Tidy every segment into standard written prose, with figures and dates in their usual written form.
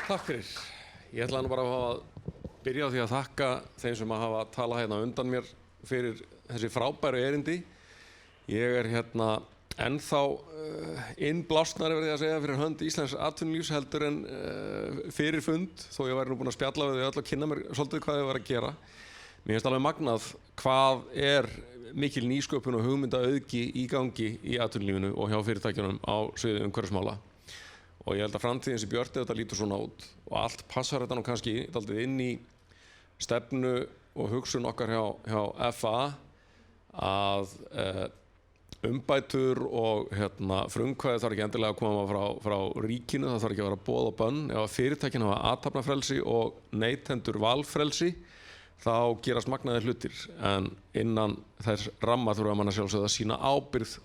Takk fyrir. Ég ætla nú bara að byrja á því að þakka þeim sem að hafa talað hérna undan mér fyrir þessi frábæru erindi. Ég er hérna ennþá innblásnari verði að segja fyrir hönd íslensks atvinnulífs heldur en fyrir fund, þó ég væri nú búinn að spjalla við þau öll og kynna mér svolítið hvað þau var að gera. Mér finnst alveg magnað hvað er mikil nýsköpun og hugmyndaauðgi í gangi í atvinnulífinu og hjá fyrirtækjunum á sviði umhverfismála. Og ég held að framtíðin sem björt þetta lítur svona út og allt passar þetta nú kannski dálítið inn í stefnu og hugsun okkar hjá FA að umbætur og frumkvæði þarf ekki endilega að koma frá ríkinu, það þarf ekki að vera boð og bönn. Ef að fyrirtækin hafa athafnafrelsi og neytendur valfrelsi þá gerast magnaðir hlutir, en innan þess ramma þurfa mann að sjálfsögða að sýna ábyrgð,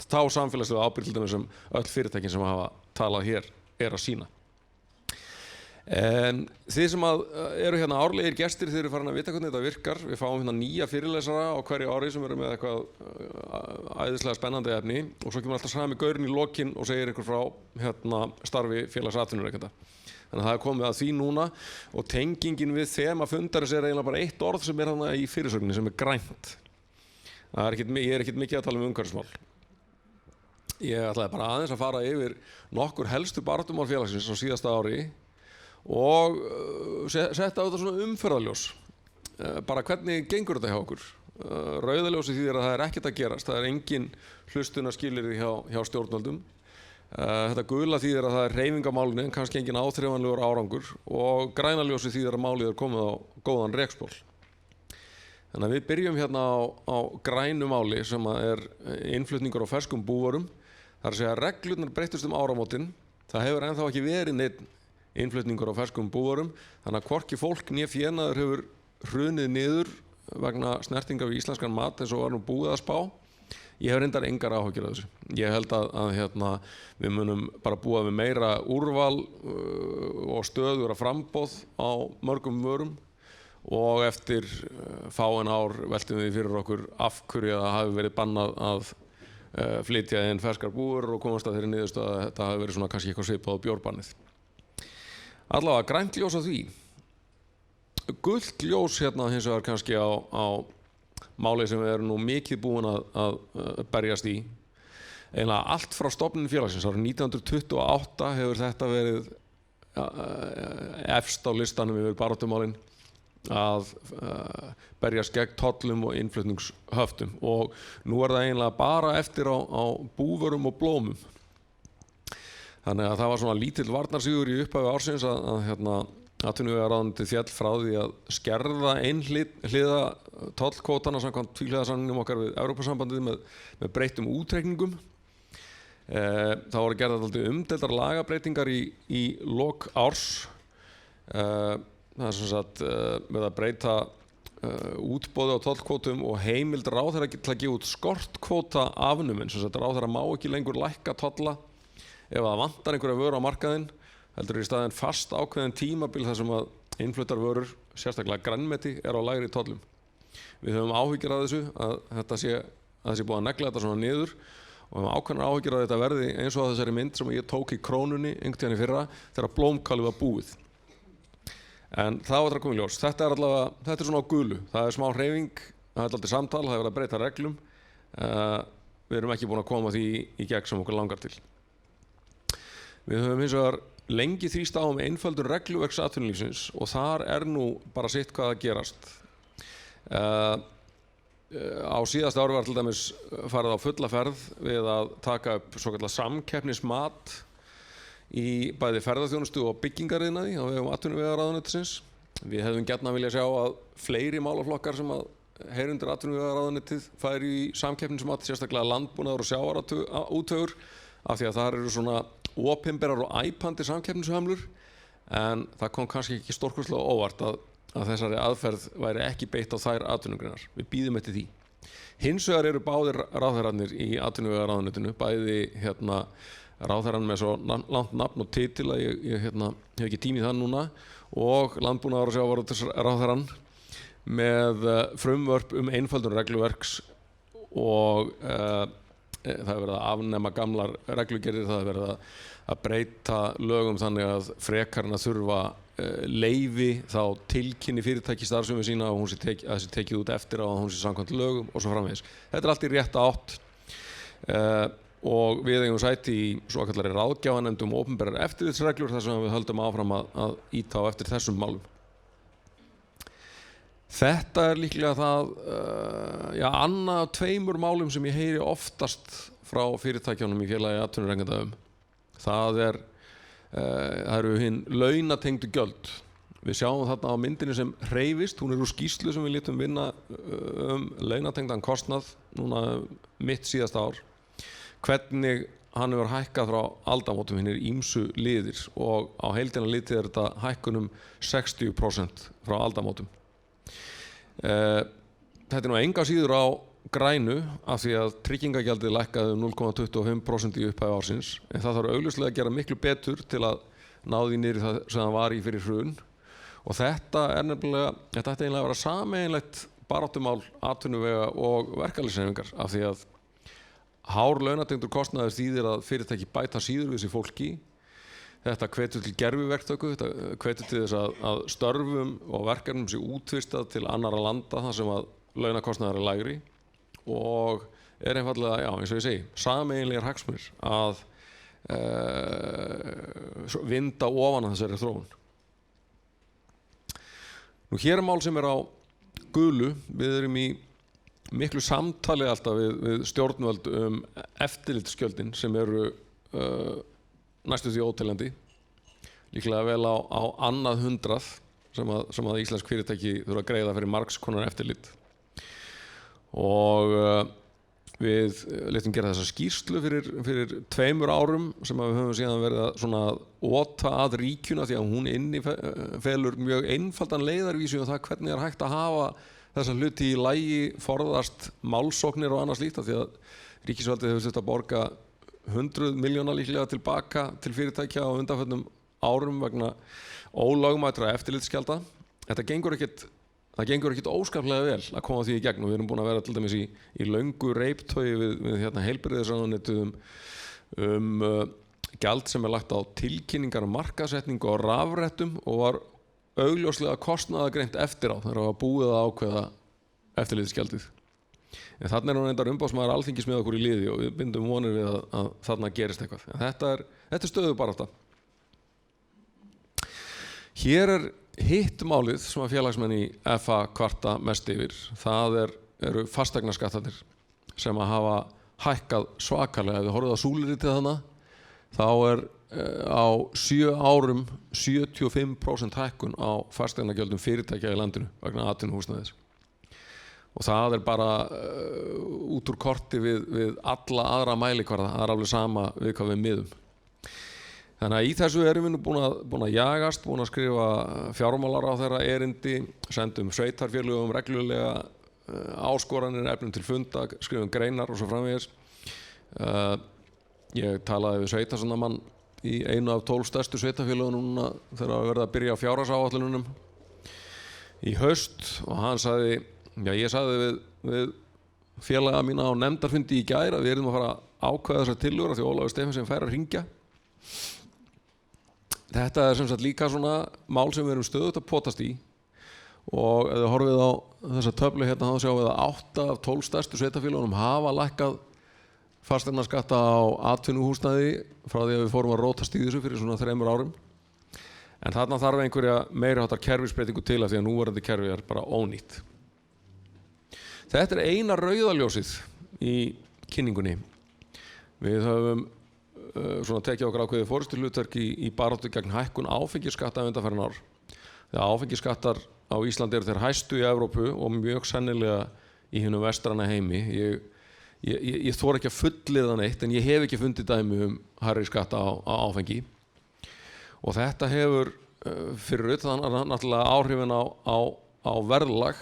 þá samfélagslegu ábyrgð til dæmis sem öll fyrirtækin sem hafa talað hér að sýna. Þið sem eru hérna árlegir gestir, þið eru farin að vita hvernig þetta virkar. Við fáum hérna nýja fyrirlesara á hverju ári sem eru með eitthvað æðislega spennandi efni og svo kemur alltaf sami gaurinn í lokin og segir ykkur frá starfi félags atvinnurekenda. Þannig að það er komið að því núna og tengingin við þema fundarins er eiginlega bara eitt orð sem er þarna í fyrirsögninni sem er grænt. Ég er ekkert mikið að tala um umhverfismál. Ég ætlaði bara aðeins að fara yfir nokkur helstu baráttumál félagsins á síðasta ári og setja á þetta svona umferðarljós. Bara hvernig gengur þetta hjá okkur? Rauðaljósi þýðir að það er ekkert að gerast, það er engin hlustunarskilyrði hjá stjórnvöldum. Þetta gula þýðir að það er hreyfing á málinu en kannski engin áþreifanlegur árangur og græna ljósi þýðir að málið er komið á góðan rekspól. Þannig að við byrjum hérna á grænu máli sem er innflutningur á ferskum búvörum. Það er að segja að reglurnar breyttust áramótin. Það hefur ennþá ekki verið neinn innflutningur á ferskum búvörum, þannig að hvorki fólk né fénaður hefur hrunið niður vegna snertinga við íslenskan mat eins og var nú búið að spá. Ég hef reyndar engar áhyggjur af þessu. Ég held að við munum bara búa við meira úrval og stöðugra framboð á mörgum vörum og eftir fáein ár veltum við fyrir okkur af hverju það hafi verið bannað að flytja inn ferskar búvörur og komast að þeirri niðurstöðu að þetta hafi verið svona kannski eitthvað svipað á bjórbannið. Allavega grænt ljós á því. Gult ljós hérna hins vegar kannski á máli sem við erum nú mikið búin að berjast í. Eiginlega allt frá stofnun félagsins árið 1928 hefur þetta verið efst á listanum yfir baráttumálin að berjast gegn tollum og innflutningshöftum og nú er það eiginlega bara eftir á búvörum og blómum. Þannig að það var svona lítill varnarsigur í upphafi ársins að atvinnuvegaráðuneytið féll frá því að skerða einhliða tollkvótana samkvæmt tvíhliða okkar við Evrópusambandið með breyttum útreikningum. Það voru gerðar dálítið umdeildar lagabreytingar í lok árs. Það er sem sagt með að breyta útboði á tollkvótum og heimild ráðherra til að gefa út skortkvóta afnumin. Sem sagt ráðherra má ekki lengur lækka tolla ef það vantar einhverja vöru á markaðinn, heldur í staðinn fast ákveðin tímabil þar sem að innfluttar vörur, sérstaklega grænmeti, er á lægri tollum. Við höfum áhyggjur af þessu að það sé búið að negla þetta svona niður og höfum ákveðnar áhyggjur að þetta verði eins og þessari mynd sem ég tók í Krónunni einhvern tíðan í fyrra þegar blómkálið var búið. En það var þetta komið ljós. Þetta er svona á gulu. Það er smá hreyfing, það er alltaf samtal, það er verið að breyta reglum. Við erum ekki búin að koma því í gegn sem okkur langar til. Við höfum hins vegar lengi þrýst á einföldun regluverks atvinnulífsins og þar er nú bara sitt hvað að gerast. Á síðasta ári var til dæmis farið á fulla ferð við að taka upp svokallað samkeppnismat í bæði ferðaþjónustu og byggingariðnaði á vegum atvinnuvegaráðuneytisins. Við hefðum gjarnan viljað sjá að fleiri málaflokkar sem að heyra undir atvinnuvegaráðuneytið færi í samkeppnismat, sérstaklega landbúnaður og sjávarútvegur, af því að þar eru svona opinberar og æpandi samkeppnishömlur, en það kom kannski ekki stórkostlega óvart að þessari aðferð væri ekki beitt á þær atvinnugreinar. Við bíðum eftir því. Hins vegar eru báðir ráðherrarnir í atvinnuvegaráðuneytinu, bæði ráðherrann með svo langt nafn og titil að ég hef ekki tími í það núna og landbúnaðar og sjávarútvegsráðherrann með frumvörp einföldun regluverks og það er verið að afnema gamlar reglugerðir, það er verið að breyta lögum þannig að frekar en að þurfa leyfi þá tilkynni fyrirtæki starfsemi sína og að sé tekið út eftir á að hún sé samkvæmt lögum og svo framvegis. Þetta er allt í rétta átt og við eigum sæti í svokallari ráðgjafarnefnd opinberar eftirlitsreglur þar sem við höldum áfram að ýta á eftir þessum málum. Þetta er líklega það, annað af 2 málum sem ég heyri oftast frá fyrirtækjunum í félagi atvinnurekenda Það eru hin launatengdu gjöld. Við sjáum þarna á myndinni sem hreyfist, hún úr skýrslu sem við létum vinna launatengdan kostnað núna mitt síðasta ár. Hvernig hann hefur hækkað frá aldamótum hinir ýmsu liðir og á heildina litið er þetta hækkun 60% frá aldamótum. Þetta er nú enga síður á grænu af því að tryggingagjaldið lækkaði 0,25% í upphæfi ársins en það þarf augljóslega að gera miklu betur til að ná því niður það sem það var í fyrir hrun og þetta ætti eiginlega að vera sameiginlegt baráttumál atvinnuvega og verkalýðshreyfingar af því að hár launatengdur kostnaður þýðir að fyrirtæki bæta síður við sig fólki. Þetta hvetur til gerviverktöku, þetta hvetur til þess að störfum og verkefnum sé útvistað til annarra landa þar sem að launakostnaður er lægri og er einfaldlega, eins og ég segi, sameiginlegir hagsmunir að vinda ofan að þessari þróun. Nú hér er mál sem er á gulu, við erum í miklu samtali alltaf við stjórnvöld eftirlitsgjöldin sem eru næstu því óteljandi, líklega vel á annað 100 sem að íslensk fyrirtæki þurfa að greiða fyrir margs konar eftirlit. Og við létum gera þessa skýrslu fyrir 2 árum sem að við höfum síðan verið að ota að ríkjuna því að hún innifelur mjög einfaldan leiðarvísi um það hvernig er hægt að hafa þessa hluti í lagi, forðast málsóknir og annað slíkt af því að ríkisvaldið hefur þurft að borga 100 milljóna líklega tilbaka til fyrirtækja á undanförnum árum vegna ólögmætra eftirlitsgjalda. Það gengur ekkert óskaplega vel að koma því í gegn og við erum búin að vera til dæmis í löngu reiptogi við heilbrigðisráðuneytið gjald sem er lagt á tilkynningar markaðssetningu á rafrettum og var augljóslega kostnaðargreint eftir á þegar það var búið að ákveða eftirlitsgjaldið. En þarna er hún reyndar umboðsmaður Alþingis með okkur í liði og við bindum vonir við að þarna gerist eitthvað. En þetta er stöðubarátta. Hér er hitt málið sem að félagsmenn í FA kvarta mest yfir. Það eru fasteignaskattarnir sem að hafa hækkað svakalega. Ef þið horfið á súluritið þarna, þá er á 7 árum 75% hækkun á fasteignagjöldum fyrirtækja í landinu vegna atvinnuhúsnæðis. Og það er bara út úr korti við alla aðra mælikvarða, það er alveg sama við hvað við miðum. Þannig að í þessu erum við nú búin að jagast, búin að skrifa fjármálaráðherra erindi, sendum sveitarfélögum reglulega áskoranir, efnum til funda, skrifum greinar og svo framvegis. Ég talaði við sveitarsonnamann í einu af 12 stærstu sveitarfélögunum núna þegar að verða að byrja á fjárhagsáætlunum í haust og hann sagði ég sagði við félaga mína á nefndarfundi í gær að við erum að fara að ákveða þessar tillögur af því Ólafur Stephensen fær að hringja. Þetta er sem sagt líka svona mál sem við erum stöðugt að potast í og ef þið horfið á þessa töflu hérna þá sjáum við að 8 af 12 stærstu sveitarfélögunum hafa lækkað fasteignaskatta á atvinnuhúsnæði frá því að við fórum að rótast í þessu fyrir svona 3 árum. En þarna þarf einhverja meiriháttar kerfisbreytingu til af því að núverandi kerfi er bara ónýtt. Þetta er eina rauðaljósið í kynningunni. Við höfum tekið okkur ákveðið forystuhlutverk í baráttu gegn hækkun áfengisskatta undanfarin ár. Þegar áfengisskattar á Íslandi eru þeir hæstu í Evrópu og mjög sennilega í hinum vestræna heimi. Ég þori ekki að fullyrða neitt en ég hef ekki fundið dæmi hærri skatta á áfengi. Og þetta hefur fyrir utan náttúrulega áhrifin á verðlag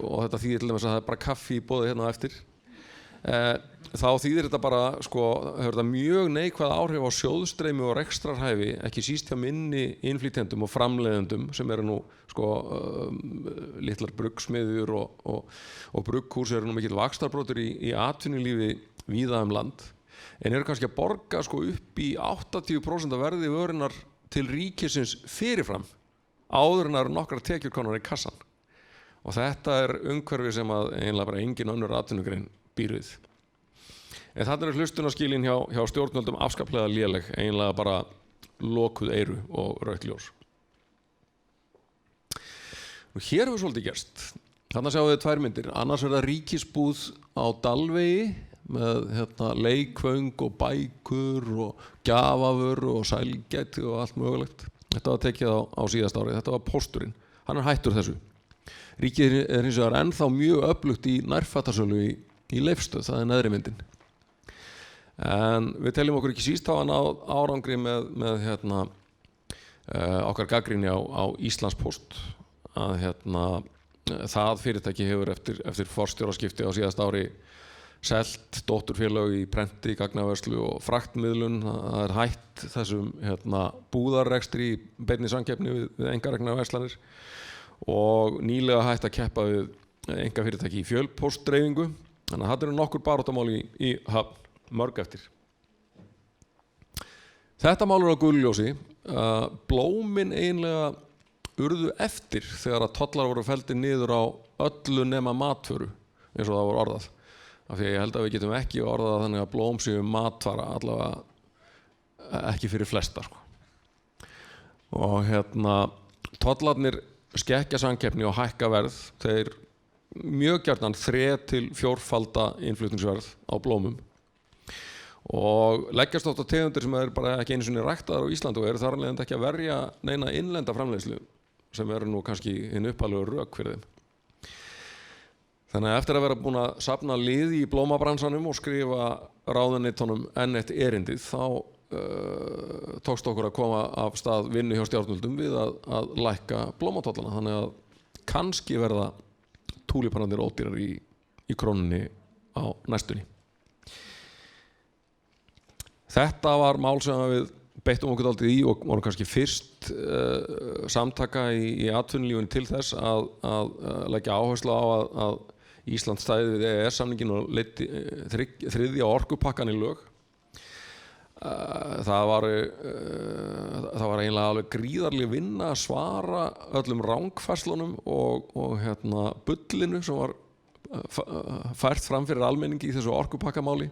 og þetta þýðir til dæmis að það er bara kaffi í boði hérna á eftir þá þýðir þetta bara hefur þetta mjög neikvæð áhrif á sjóðstreymi og rekstrarhæfi, ekki síst hjá minni innflytjendum og framleiðendum sem eru nú litlar bruggsmiðjur og brugghús eru nú mikill vaxtarbrotur í atvinnulífi víða land, en eru kannski að borga upp í 80% af verði vörunar til ríkisins fyrirfram áður en það eru nokkrar tekjur komnar í kassan, og þetta er umhverfi sem að eiginlega bara engin önnur atvinnugrein býr við. En þarna eru hlustunarskilin hjá stjórnvöldum afskaplega léleg, eiginlega bara lokuð eyru og rautt ljós. Og hér hefur svolítið gerst. Þarna sjáum við 2 myndir. Annars er það ríkisbúð á Dalvegi með leikföng og bækur og gjafavöru og sælgæti og allt mögulegt. Þetta var tekið á síðasta ári. Þetta var pósturinn. Hann er hættur þessu. Ríkið er hins vegar ennþá mjög öflugt í nærfattasölu í Leifsstöð, það er neðri myndin. En við teljum okkur ekki síst hafa náð árangri með okkar gagnrýni á Íslandspóst, að það fyrirtæki hefur eftir forstjóraskipti á síðasta ári selt dótturfélög í prenti, gagnavörslu og fraktmiðlun. Það er hætt þessum búðarrekstri í beinni samkeppni við einkareknar verslanir og nýlega hætt að keppa við einkafyrirtæki í fjölpóstdreifingu. Þannig að þetta eru nokkur baráttamál í höfn, mörg eftir. Þetta mál er á gulljósi. Blómin eiginlega urðu eftir þegar að tollar voru felldir niður á öllu nema matvöru, eins og það voru orðað. Af því að ég held að við getum ekki orðað þannig að blóm séu matvara, allavega ekki fyrir flesta. Og tollarnir skekkja samkeppni og hækka verð. Þeir mjög gjarnan 3- til 4-falda innflutningsverð á blómum og leggjast oft á tegundir sem er bara ekki einu sinni ræktaðar á Íslandi og eru þar af leiðandi ekki að verja neina innlenda framleiðslu sem eru nú kannski hinn upphaflegu rök fyrir þeim. Þannig að eftir að vera búin að safna liði í blómabransanum og skrifa ráðuneytunum enn eitt erindið, þá tókst okkur að koma af stað vinnu hjá stjórnvöldum við að lækka blómatollana, þannig að kannski verða túlípanarnir ódýrar í krónunni á næstunni. Þetta var mál sem við beittum okkur dálítið í og vorum kannski fyrst samtaka í atvinnulífunni til þess að leggja áherslu á að Ísland stæði við EES-samninginn og leiddi 3. orkupakkan í lög. Það var eiginlega alveg gríðarleg vinna að svara öllum rangfærslunum og bullinu sem var fært fram fyrir almenningi í þessu orkupakkamáli,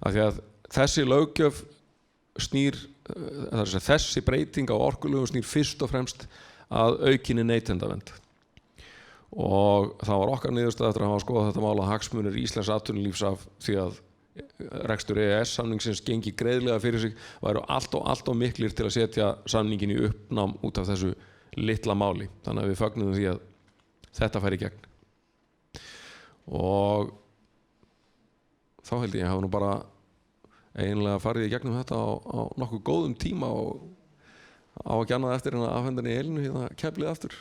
af því að þessi löggjöf snýr, þessi breyting á orkulögum snýr fyrst og fremst að aukinni neytendavernd. Og það var okkar niðurstaða eftir að hafa skoðað þetta mál að hagsmunir íslensks atvinnulífs af því að rekstur EES-samningsins gengi greiðlega fyrir sig væru allt og miklir til að setja samningin í uppnám út af þessu litla máli. Þannig að við fögnum því að þetta færi í gegn. Og þá held ég hafa nú bara eiginlega farið í gegnum þetta á nokkuð góðum tíma og á ekki annað eftir en að afhenda henni í Elínu hérna keflið aftur.